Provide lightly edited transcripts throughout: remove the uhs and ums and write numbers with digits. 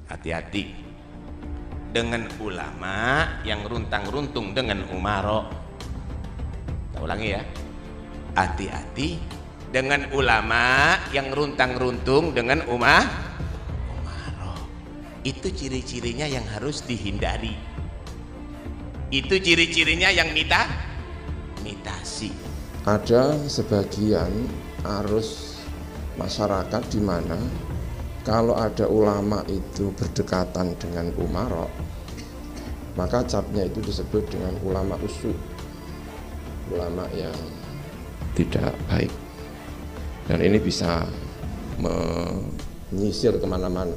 Hati-hati dengan ulama yang runtang-runtung dengan umaro. Kita ulangi ya. Hati-hati dengan ulama yang runtang-runtung dengan umaro. Itu ciri-cirinya yang harus dihindari. Itu ciri-cirinya yang mitasi. Ada sebagian arus masyarakat di mana kalau ada ulama itu berdekatan dengan umaro, maka capnya itu disebut dengan ulama usu, ulama yang tidak baik, dan ini bisa menyisir kemana-mana.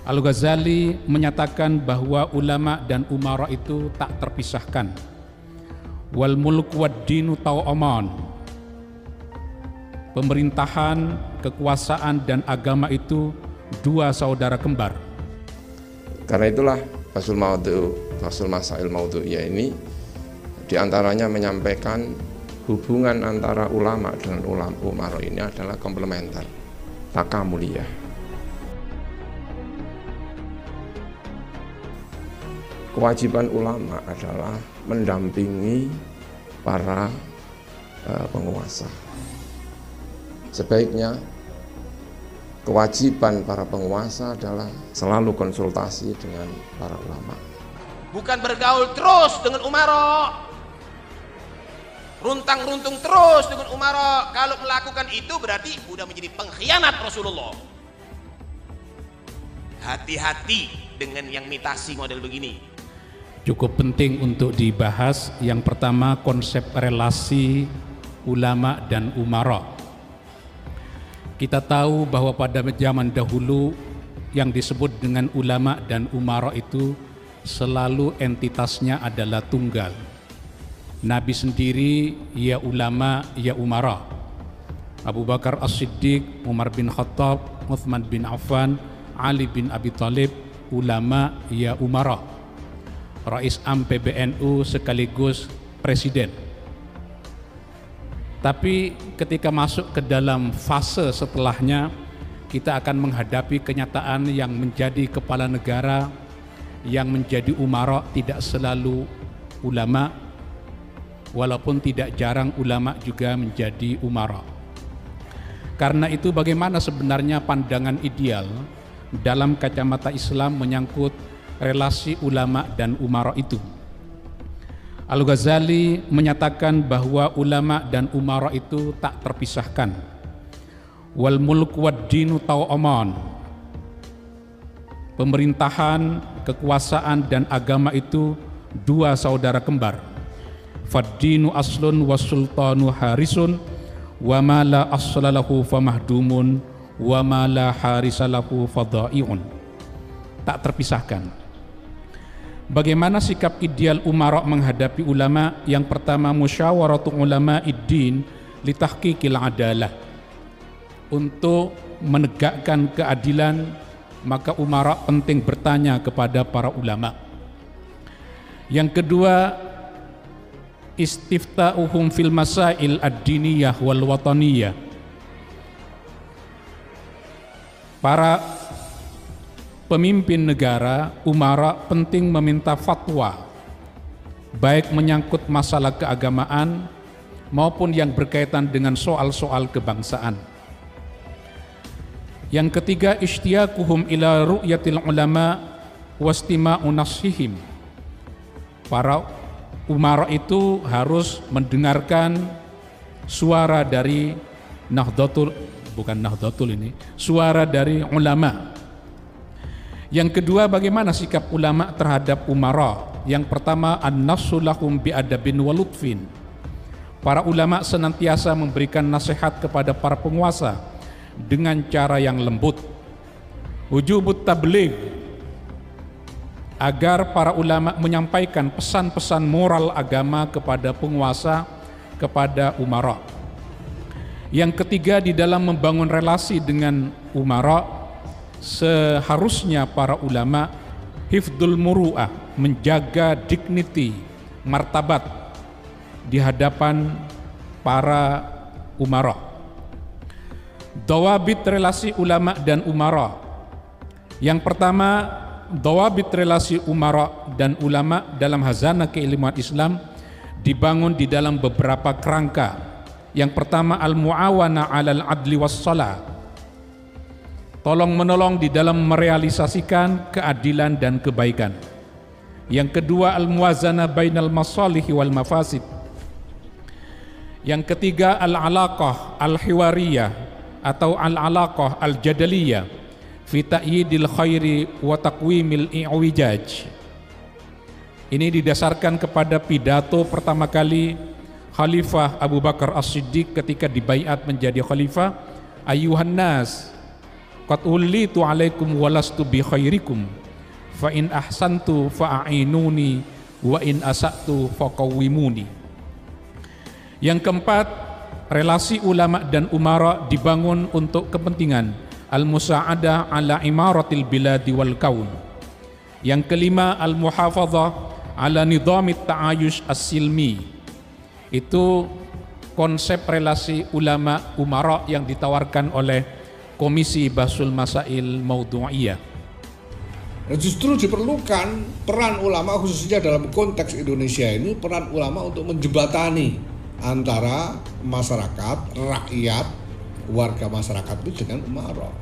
Al-Ghazali menyatakan bahwa ulama dan umara itu tak terpisahkan. Wal mulk wad dinu tau'aman. Pemerintahan, kekuasaan dan agama itu dua saudara kembar. Karena itulah Fasul Masail Maudhu'iyah ini diantaranya menyampaikan hubungan antara ulama dengan umara ini adalah komplementer, takamuliyah. Kewajiban ulama adalah mendampingi para penguasa. Sebaiknya kewajiban para penguasa adalah selalu konsultasi dengan para ulama. Bukan bergaul terus dengan umaro, runtang-runtung terus dengan umaro. Kalau melakukan itu berarti udah menjadi pengkhianat Rasulullah. Hati-hati dengan yang mitasi model begini. Cukup penting untuk dibahas. Yang pertama, konsep relasi ulama dan umara. Kita tahu bahwa pada zaman dahulu yang disebut dengan ulama dan umara itu selalu entitasnya adalah tunggal. Nabi sendiri ya ulama ya umara. Abu Bakar As-Siddiq, Umar bin Khattab, Uthman bin Affan, Ali bin Abi Thalib, ulama ya umara. Rais Am PBNU sekaligus presiden. Tapi ketika masuk ke dalam fase setelahnya, kita akan menghadapi kenyataan yang menjadi kepala negara, yang menjadi umara tidak selalu ulama, walaupun tidak jarang ulama juga menjadi umara. Karena itu bagaimana sebenarnya pandangan ideal dalam kacamata Islam menyangkut relasi ulama dan umara itu? Al-Ghazali menyatakan bahwa ulama dan umara itu tak terpisahkan. Wal mulk wad dinu tau'aman. Pemerintahan, kekuasaan dan agama itu dua saudara kembar. Fad-dinu aslun was sultanu harisun wa ma la aslalahu famahdumun wa ma la harisalahu fadha'i'un. Tak terpisahkan. Bagaimana sikap ideal umara menghadapi ulama? Yang pertama, musyawaratu ulama iddin li tahqiqil adalah. Untuk menegakkan keadilan, maka umara penting bertanya kepada para ulama. Yang kedua, istifta'uhum fil masail ad-diniyah wal wataniyah. Para pemimpin negara, umara penting meminta fatwa, baik menyangkut masalah keagamaan maupun yang berkaitan dengan soal-soal kebangsaan. Yang ketiga, istiaquhum ila ru'yatil ulama wastima'u nasihim. Para umara itu harus mendengarkan suara dari suara dari ulama. Yang kedua, bagaimana sikap ulama terhadap umara? Yang pertama, an-nassu lahum bi'adabin wa lutfin. Para ulama senantiasa memberikan nasihat kepada para penguasa dengan cara yang lembut. Wujubut tabligh, agar para ulama menyampaikan pesan-pesan moral agama kepada penguasa, kepada umara. Yang ketiga, di dalam membangun relasi dengan umara, seharusnya para ulama hifdzul muru'ah, menjaga dignity, martabat di hadapan para umara. Dawabit relasi ulama dan umara. Yang pertama, dhawabit relasi umara dan ulama dalam hazanah keilmuan Islam dibangun di dalam beberapa kerangka. Yang pertama, al-mu'awana 'alal adli was-shalah. Tolong menolong di dalam merealisasikan keadilan dan kebaikan. Yang kedua, al-muwazanah bainal masalihi wal mafasid. Yang ketiga, al-alaqah al-hiwariyah atau al-alaqah al-jadaliyah fi ta'yidil khairi wa taqwimil i'wijaj. Ini didasarkan kepada pidato pertama kali Khalifah Abu Bakar As-Siddiq ketika dibaiat menjadi khalifah. Ayuhan nas, qad ullitu alaikum walastu bi khairikum, fa in ahsantu fa'inuni wa in asa'tu faqawwimuni. Yang keempat, relasi ulama dan umara dibangun untuk kepentingan al-musa'adah ala imaratil biladi wal kaun. Yang kelima, al-muhafadzah ala nidhamit ta'ayush as-silmi. Itu konsep relasi ulama umara yang ditawarkan oleh Komisi Bahsul Masail Maudhu'iyah. Justru diperlukan peran ulama, khususnya dalam konteks Indonesia ini, peran ulama untuk menjembatani antara masyarakat, rakyat, warga masyarakat itu dengan umara.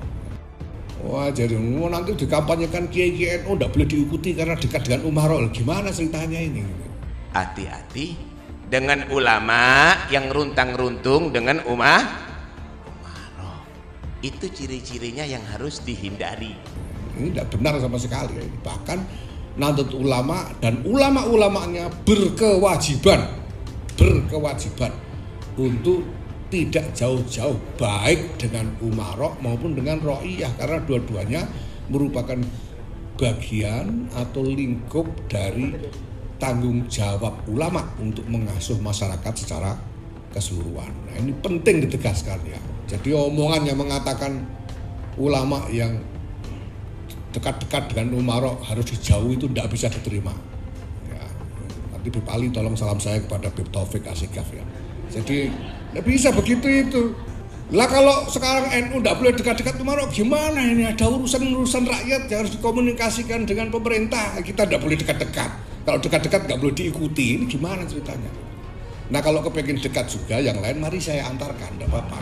Wah, jadi nanti dikampanyekan kiai-kiai NU tidak boleh diikuti karena dekat dengan umara. Gimana ceritanya ini? Hati-hati dengan ulama yang runtang-runtung dengan umara. Itu ciri-cirinya yang harus dihindari. Ini tidak benar sama sekali. Bahkan Nahdlatul Ulama dan ulama-ulamanya berkewajiban untuk tidak jauh-jauh baik dengan umara maupun dengan ra'iyah, karena dua-duanya merupakan bagian atau lingkup dari tanggung jawab ulama untuk mengasuh masyarakat secara keseluruhan. Nah, ini penting ditegaskan ya. Jadi omongan yang mengatakan ulama yang dekat-dekat dengan umara harus dijauhi itu tidak bisa diterima. Ya, nanti Bib Ali tolong salam saya kepada Bib Taufik Asikaf ya. Jadi tidak bisa begitu itu. Lah kalau sekarang NU tidak boleh dekat-dekat umara, gimana ini? Ada urusan rakyat yang harus dikomunikasikan dengan pemerintah. Kita tidak boleh dekat-dekat. Kalau dekat-dekat nggak boleh diikuti. Ini gimana ceritanya? Nah kalau kepengen dekat juga yang lain, mari saya antarkan, tidak apa-apa.